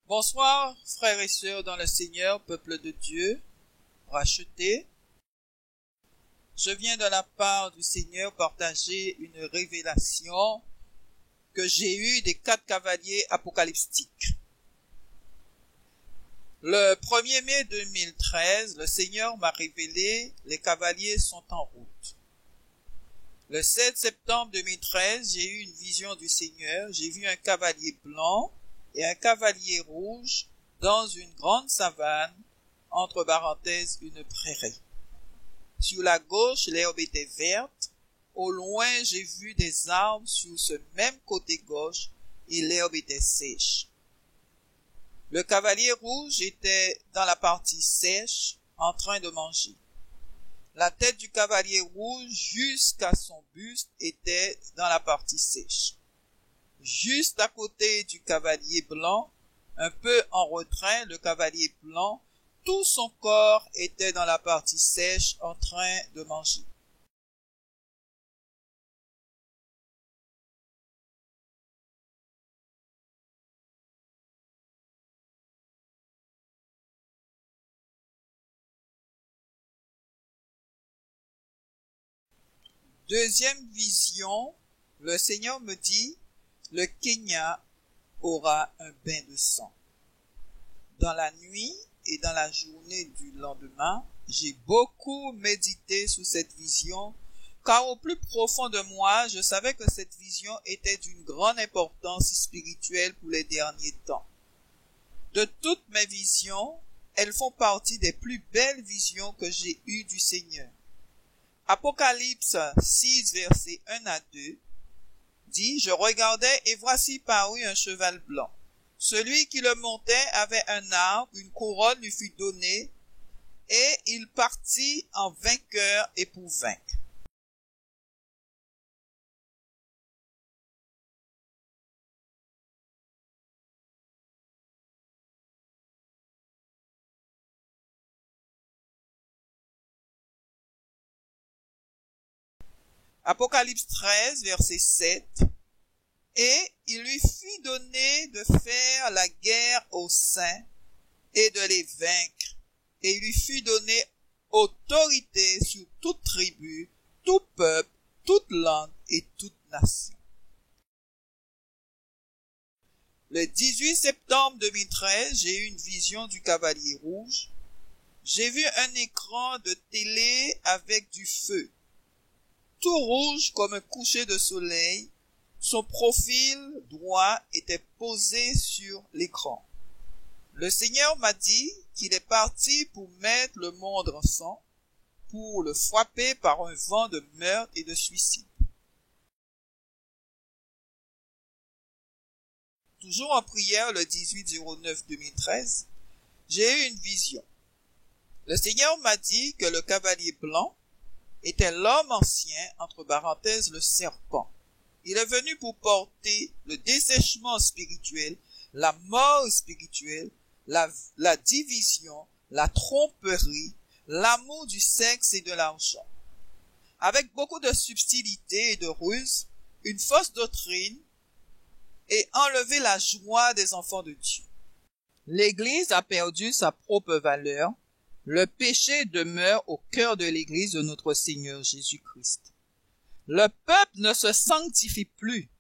Bonsoir, frères et sœurs dans le Seigneur, peuple de Dieu, racheté. Je viens de la part du Seigneur partager une révélation que j'ai eue des 4 cavaliers apocalyptiques. Le 1er mai 2013, le Seigneur m'a révélé les cavaliers sont en route. Le 7 septembre 2013, j'ai eu une vision du Seigneur. J'ai vu un cavalier blanc et un cavalier rouge dans une grande savane, entre parenthèses une prairie. Sur la gauche, l'herbe était verte. Au loin, j'ai vu des arbres sur ce même côté gauche et l'herbe était sèche. Le cavalier rouge était dans la partie sèche, en train de manger. La tête du cavalier rouge jusqu'à son buste était dans la partie sèche. Juste à côté du cavalier blanc, un peu en retrait, le cavalier blanc, tout son corps était dans la partie sèche en train de manger. Deuxième vision, le Seigneur me dit, le Kenya aura un bain de sang. Dans la nuit et dans la journée du lendemain, j'ai beaucoup médité sur cette vision, car au plus profond de moi, je savais que cette vision était d'une grande importance spirituelle pour les derniers temps. De toutes mes visions, elles font partie des plus belles visions que j'ai eues du Seigneur. Apocalypse 6, versets 1 à 2, dit, « Je regardais et voici parut un cheval blanc. Celui qui le montait avait un arbre, une couronne lui fut donnée, et il partit en vainqueur et pour vaincre. Apocalypse 13, verset 7. Et il lui fut donné de faire la guerre aux saints et de les vaincre. Et il lui fut donné autorité sur toute tribu, tout peuple, toute langue et toute nation. Le 18 septembre 2013, j'ai eu une vision du cavalier rouge. J'ai vu un écran de télé avec du feu, tout rouge comme un coucher de soleil. Son profil droit était posé sur l'écran. Le Seigneur m'a dit qu'il est parti pour mettre le monde en sang, pour le frapper par un vent de meurtre et de suicide. Toujours en prière le 18/09/2013, j'ai eu une vision. Le Seigneur m'a dit que le cavalier blanc était l'homme ancien, entre parenthèses le serpent. Il est venu pour porter le dessèchement spirituel, la mort spirituelle, la division, la tromperie, l'amour du sexe et de l'argent. Avec beaucoup de subtilité et de ruse, une fausse doctrine et enlever la joie des enfants de Dieu. L'Église a perdu sa propre valeur. Le péché demeure au cœur de l'Église de notre Seigneur Jésus-Christ. Le peuple ne se sanctifie plus.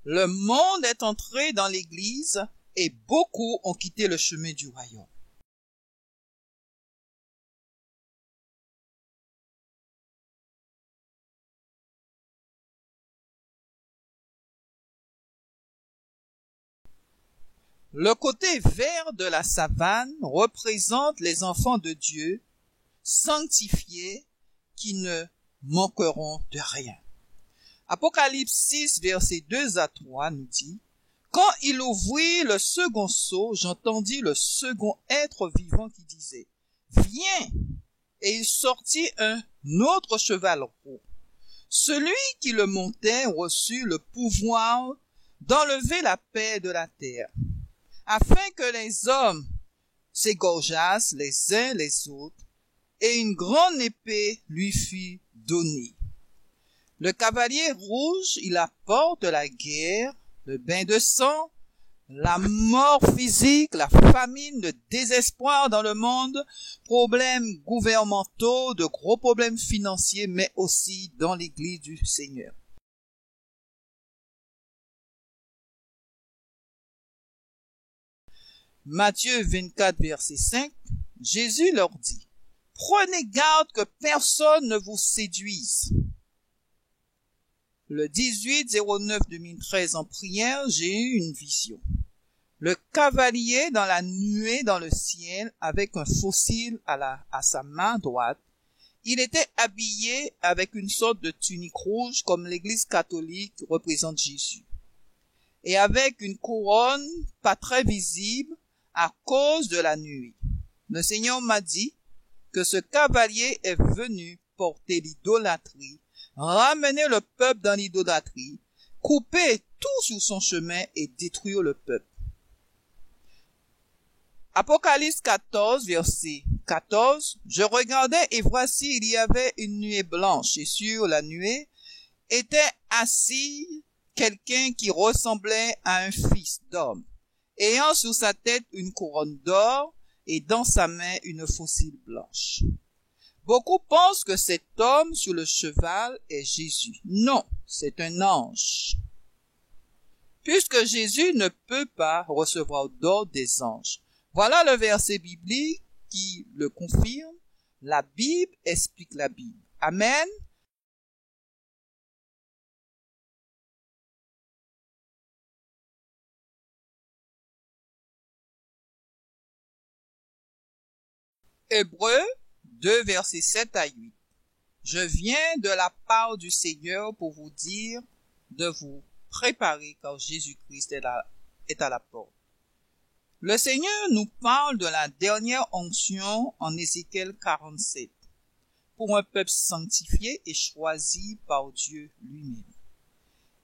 Le monde est entré dans l'Église et beaucoup ont quitté le chemin du royaume. Le côté vert de la savane représente les enfants de Dieu, sanctifiés, qui ne manqueront de rien. Apocalypse 6, versets 2 à 3 nous dit, « Quand il ouvrit le second sceau, j'entendis le second être vivant qui disait, « Viens !» Et il sortit un autre cheval roux. Celui qui le montait reçut le pouvoir d'enlever la paix de la terre, afin que les hommes s'égorgeassent les uns les autres, et une grande épée lui fut donnée. Le cavalier rouge, il apporte la guerre, le bain de sang, La mort physique, la famine, le désespoir dans le monde, problèmes gouvernementaux, de gros problèmes financiers, mais aussi dans l'Église du Seigneur. Matthieu 24, verset 5, Jésus leur dit, « Prenez garde que personne ne vous séduise. » Le 18-09-2013 en prière, j'ai eu une vision. Le cavalier dans la nuée dans le ciel avec un fossile à sa main droite. Il était habillé avec une sorte de tunique rouge comme l'Église catholique représente Jésus. Et avec une couronne pas très visible à cause de la nuée. Le Seigneur m'a dit que ce cavalier est venu porter l'idolâtrie, ramener le peuple dans l'idolâtrie, couper tout sur son chemin et détruire le peuple. Apocalypse 14, verset 14, « Je regardais et voici il y avait une nuée blanche et sur la nuée était assis quelqu'un qui ressemblait à un fils d'homme, ayant sur sa tête une couronne d'or et dans sa main une faucille blanche. » Beaucoup pensent que cet homme sur le cheval est Jésus. Non, c'est un ange. Puisque Jésus ne peut pas recevoir d'ordre des anges. Voilà le verset biblique qui le confirme. La Bible explique la Bible. Amen. Hébreux 2, versets 7 à 8. Je viens de la part du Seigneur pour vous dire de vous préparer car Jésus-Christ est à la porte. Le Seigneur nous parle de la dernière onction en Ézéchiel 47 pour un peuple sanctifié et choisi par Dieu lui-même.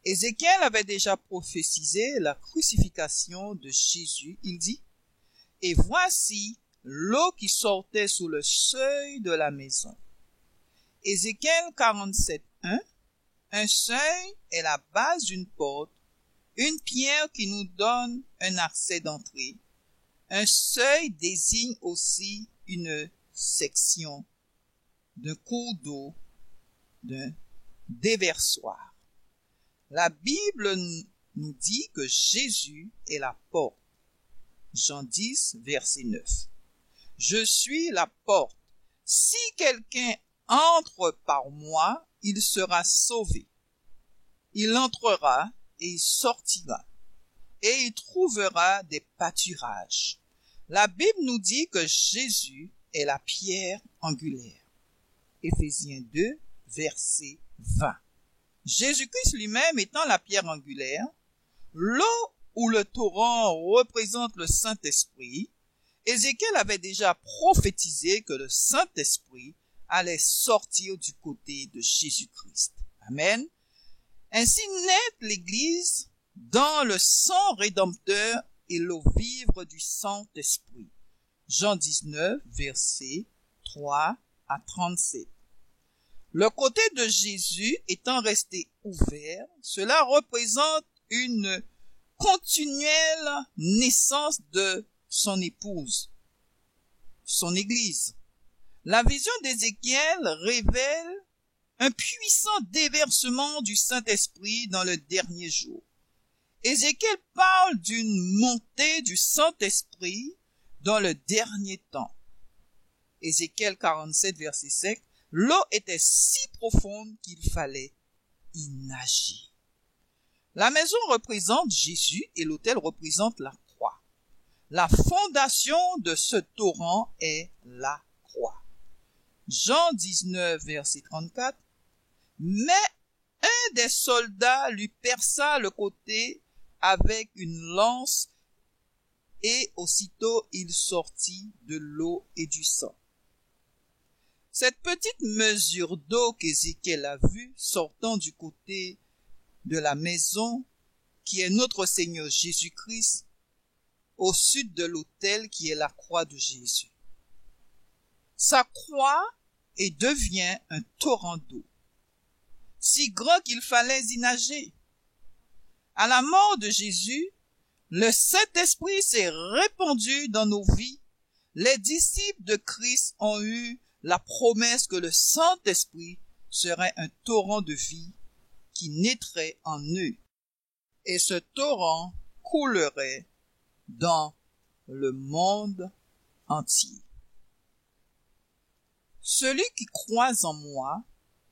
Ézéchiel avait déjà prophétisé la crucifixion de Jésus. Il dit, « Et voici l'eau qui sortait sous le seuil de la maison. » Ézéchiel 47, 1. Un seuil est la base d'une porte, une pierre qui nous donne un accès d'entrée. Un seuil désigne aussi une section d'un cours d'eau, d'un déversoir. La Bible nous dit que Jésus est la porte. Jean 10, verset 9. Je suis la porte. Si quelqu'un entre par moi, il sera sauvé. Il entrera et il sortira, et il trouvera des pâturages. La Bible nous dit que Jésus est la pierre angulaire. Éphésiens 2, verset 20. Jésus-Christ lui-même étant la pierre angulaire, l'eau ou le torrent représente le Saint-Esprit. Ézéchiel avait déjà prophétisé que le Saint-Esprit allait sortir du côté de Jésus-Christ. Amen. Ainsi naît l'Église dans le sang rédempteur et l'eau vive du Saint-Esprit. Jean 19, versets 3 à 37. Le côté de Jésus étant resté ouvert, cela représente une continuelle naissance de son épouse, son Église. La vision d'Ézéchiel révèle un puissant déversement du Saint-Esprit dans le dernier jour. Ézéchiel parle d'une montée du Saint-Esprit dans le dernier temps. Ézéchiel 47, verset 5, l'eau était si profonde qu'il fallait y nager. La maison représente Jésus et l'autel représente la croix. La fondation de ce torrent est la croix. Jean 19, verset 34, mais un des soldats lui perça le côté avec une lance et aussitôt il sortit de l'eau et du sang. Cette petite mesure d'eau qu'Ézéchiel a vue sortant du côté de la maison qui est notre Seigneur Jésus-Christ au sud de l'autel qui est la croix de Jésus. Sa croix et devient un torrent d'eau, si grand qu'il fallait y nager. À la mort de Jésus, Le Saint-Esprit s'est répandu dans nos vies. Les disciples de Christ ont eu la promesse que le Saint-Esprit serait un torrent de vie qui naîtrait en eux. Et ce torrent coulerait dans le monde entier. Celui qui croit en moi,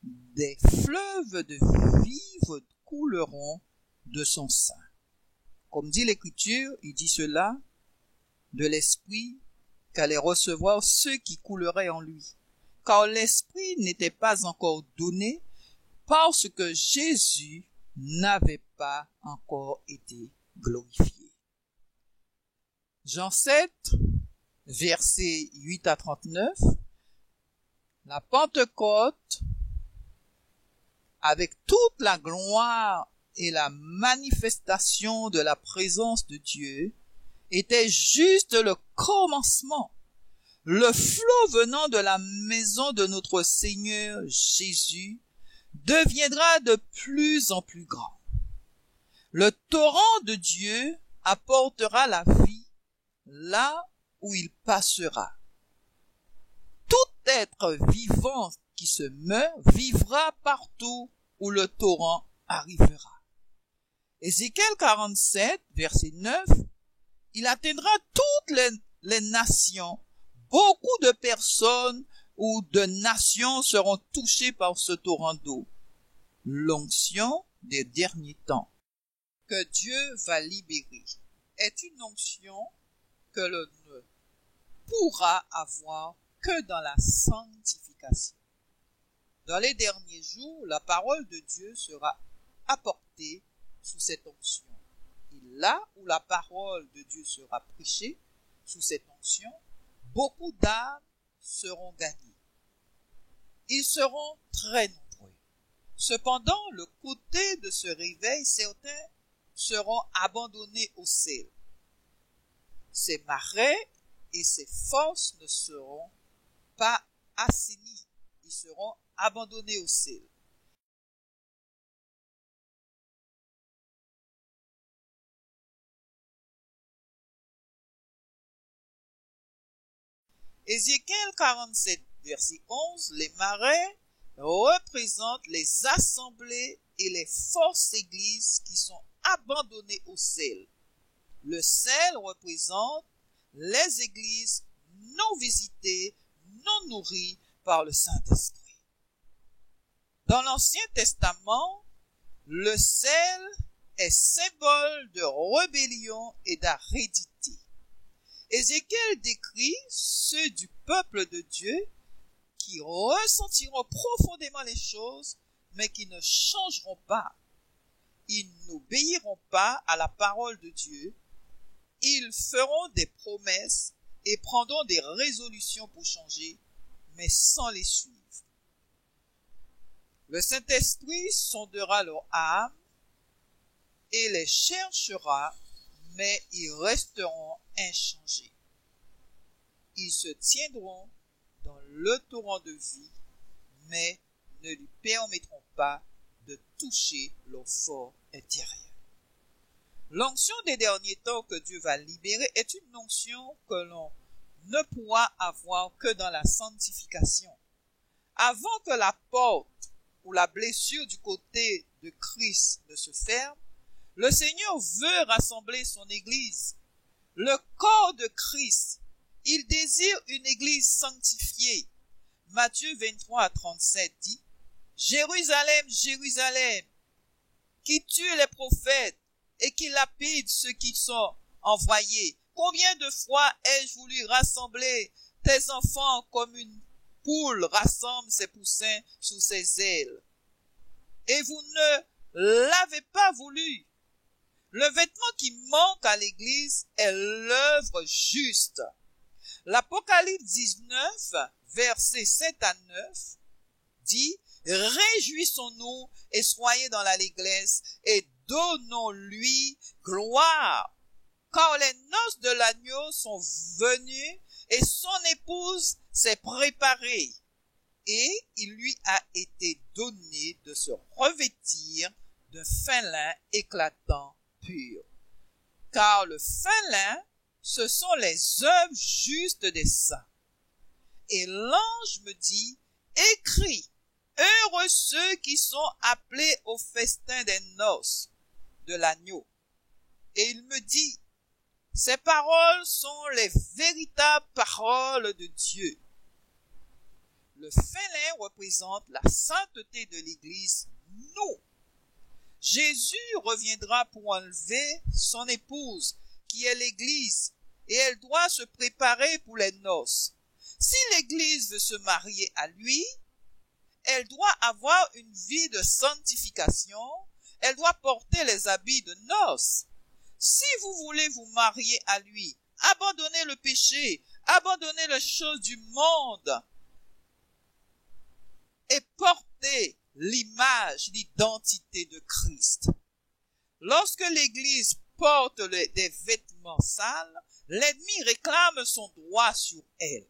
des fleuves de vie couleront de son sein. Comme dit l'Écriture, il dit cela, de l'Esprit qu'allait recevoir ceux qui couleraient en lui. Car l'Esprit n'était pas encore donné parce que Jésus n'avait pas encore été glorifié. Jean 7, versets 8 à 39, la Pentecôte, avec toute la gloire et la manifestation de la présence de Dieu, était juste le commencement. Le flot venant de la maison de notre Seigneur Jésus deviendra de plus en plus grand. Le torrent de Dieu apportera la vie là où il passera. Tout être vivant qui se meurt vivra partout où le torrent arrivera. Ézéchiel 47, verset 9, il atteindra toutes les nations. Beaucoup de personnes ou de nations seront touchées par ce torrent d'eau. L'onction des derniers temps que Dieu va libérer est une onction que l'on ne pourra avoir que dans la sanctification. Dans les derniers jours, la parole de Dieu sera apportée sous cette onction. Et là où la parole de Dieu sera prêchée sous cette onction, beaucoup d'âmes seront gagnées. Ils seront très nombreux. Cependant, le côté de ce réveil, certains seront abandonnés au sel. Ces marais et ces forces ne seront pas assainis. Ils seront abandonnés au sel. Ézéchiel 47, verset 11, les marais représentent les assemblées et les fausses églises qui sont abandonnées au sel. Le sel représente les églises non visitées, non nourries par le Saint-Esprit. Dans l'Ancien Testament, le sel est symbole de rébellion et d'aridité. Ézéchiel décrit ceux du peuple de Dieu qui ressentiront profondément les choses, mais qui ne changeront pas. Ils n'obéiront pas à la parole de Dieu. Ils feront des promesses et prendront des résolutions pour changer, mais sans les suivre. Le Saint-Esprit sondera leur âme et les cherchera, mais ils resteront inchangés. Ils se tiendront dans le torrent de vie, mais ne lui permettront pas de toucher leur fort intérieur. L'onction des derniers temps que Dieu va libérer est une onction que l'on ne pourra avoir que dans la sanctification. Avant que la porte ou la blessure du côté de Christ ne se ferme, le Seigneur veut rassembler son Église. Le corps de Christ, il désire une Église sanctifiée. Matthieu 23 à 37 dit, « Jérusalem, Jérusalem, qui tue les prophètes et qui lapide ceux qui sont envoyés. Combien de fois ai-je voulu rassembler tes enfants comme une poule rassemble ses poussins sous ses ailes? Et vous ne l'avez pas voulu. » Le vêtement qui manque à l'Église est l'œuvre juste. L'Apocalypse 19, versets 7 à 9, dit, « Réjouissons-nous et soyez dans l'allégresse et donnons-lui gloire, car les noces de l'agneau sont venues et son épouse s'est préparée. Et il lui a été donné de se revêtir d'un fin lin éclatant pur. » car le fin lin, ce sont les œuvres justes des saints. Et l'ange me dit, écris, heureux ceux qui sont appelés au festin des noces de l'agneau. Et il me dit, ces paroles sont les véritables paroles de Dieu. Le fin lin représente la sainteté de l'Église, nous. Jésus reviendra pour enlever son épouse, qui est l'Église, et elle doit se préparer pour les noces. Si l'Église veut se marier à lui, elle doit avoir une vie de sanctification, elle doit porter les habits de noces. Si vous voulez vous marier à lui, abandonnez le péché, abandonnez les choses du monde et portez l'image, l'identité de Christ. Lorsque l'Église porte des vêtements sales, l'ennemi réclame son droit sur elle.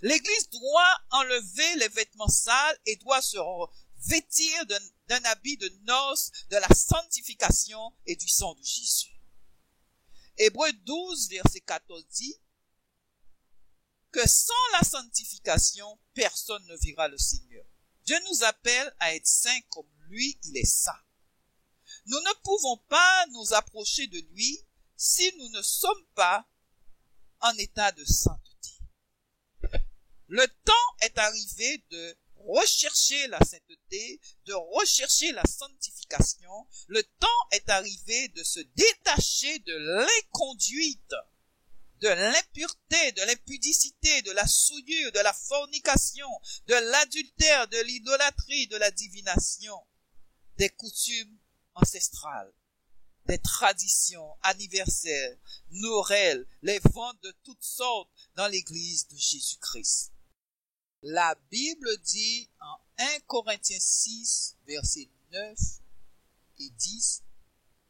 L'Église doit enlever les vêtements sales et doit se vêtir d'un habit de noces, de la sanctification et du sang de Jésus. Hébreux 12, verset 14 dit que sans la sanctification, personne ne verra le Seigneur. Dieu nous appelle à être saints comme lui, il est saint. Nous ne pouvons pas nous approcher de lui si nous ne sommes pas en état de sainteté. Le temps est arrivé de rechercher la sainteté, de rechercher la sanctification. Le temps est arrivé de se détacher de l'inconduite, de l'impureté, de l'impudicité, de la souillure, de la fornication, de l'adultère, de l'idolâtrie, de la divination, des coutumes ancestrales, des traditions anniversaires, Noël, les ventes de toutes sortes dans l'église de Jésus-Christ. La Bible dit en 1 Corinthiens 6, versets 9 et 10,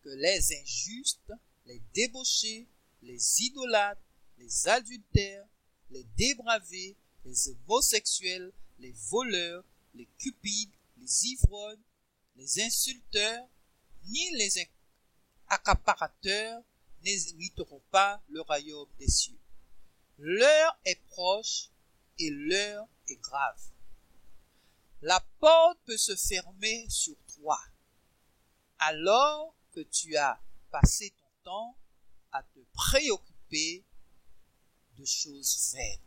que les injustes, les débauchés, les idolâtres, les adultères, les dépravés, les homosexuels, les voleurs, les cupides, les ivrognes, les insulteurs, ni les accaparateurs n'hériteront pas le royaume des cieux. L'heure est proche et l'heure est grave. La porte peut se fermer sur toi alors que tu as passé ton temps à te préoccuper de choses vaines.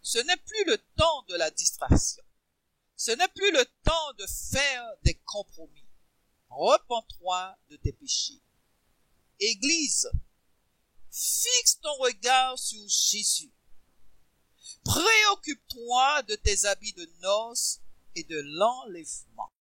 Ce n'est plus le temps de la distraction. Ce n'est plus le temps de faire des compromis. Repens-toi de tes péchés. Église, fixe ton regard sur Jésus. Préoccupe-toi de tes habits de noces et de l'enlèvement.